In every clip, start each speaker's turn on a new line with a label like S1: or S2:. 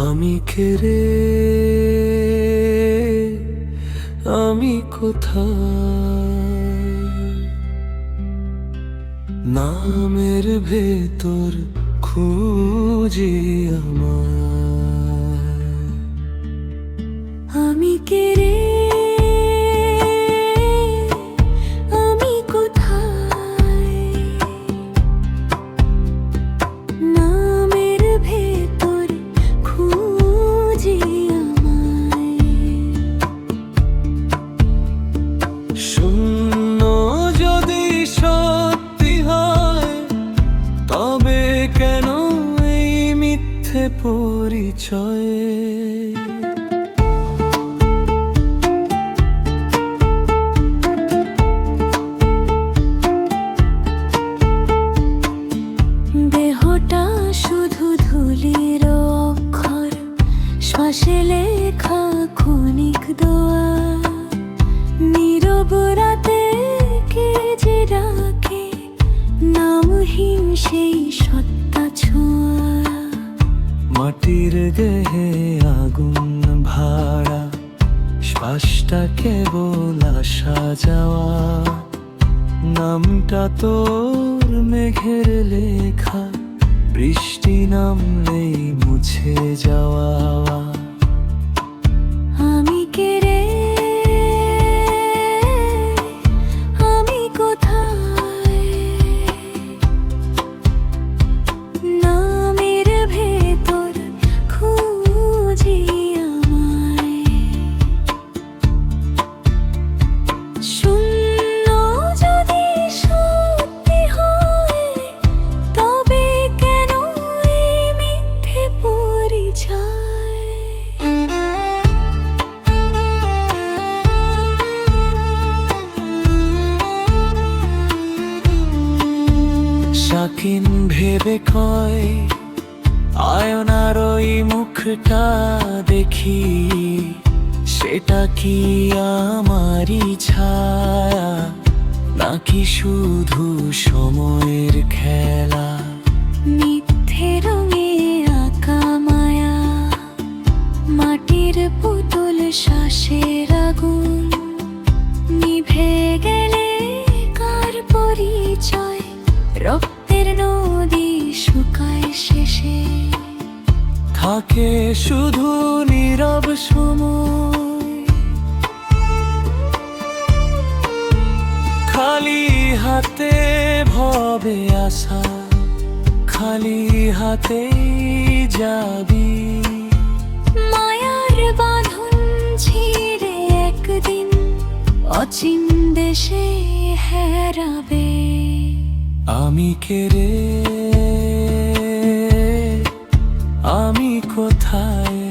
S1: আমি কে রে, আমি কোথায়? নামের ভেতর খুঁজি আমায়।
S2: আমি কে রে, আমি কোথায়? নামের ভেতর খুঁজি আমায়।
S1: শূন্য যদি সত্যি হয়, তবে কেন এই মিথ্যে পরিচয়?
S2: দেহটা শুধু ধুলির অক্ষর, শ্বাসে লেখা ক্ষণিক দোয়া। নীরব রাতে কে যে ডাকে, নামহীন সেই সত্তা ছোঁয়া।
S1: মাটির দেহে আগুন ভাড়া, শ্বাসটা কেবল আসা যাওয়া। নামটা তোর মেঘের লেখা, বৃষ্টি নামলেই মুছে যাওয়া।
S2: আমি কে রে, আমি কোথায়? নামের ভেতর খুঁজি আমায়। শূন্য যদি সত্যি হয়, তবে কেন এই মিথ্যে পরিচয়?
S1: শাকিন ভেবে কয়, আয়নার ওই মুখটা দেখি, সেটা কি আমারই ছায়া, নাকি শুধু সময়ের খেলা?
S2: মিথ্যে রঙে আঁকা মায়া, মাটির পুতুল শ্বাসের আগুন। নিভে গেলে কার পরিচয়? রক্তের নদী শুকায় শেষে,
S1: থাকে শুধু নীরব সময়। খালি হাতে ভবে আসা, খালি হাতেই যাবি।
S2: মায়ার বাঁধন ছিঁড়ে একদিন অচিন দেশে হেরাবে।
S1: আমি কে রে, আমি কোথায়?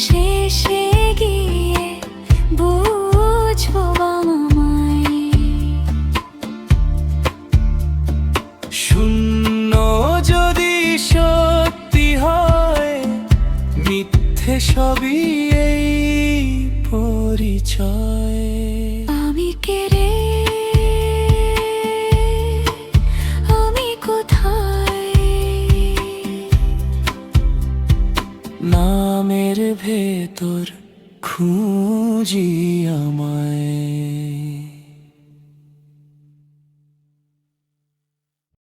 S2: শেষে গিয়ে বুঝবো আমায়।
S1: শূন্য যদি সত্যি হয়, মিথ্যে সবই এই পরিচয়।
S2: আমি কে রে, আমি কোথায়?
S1: নামের ভেতর খুঁজি আমায়।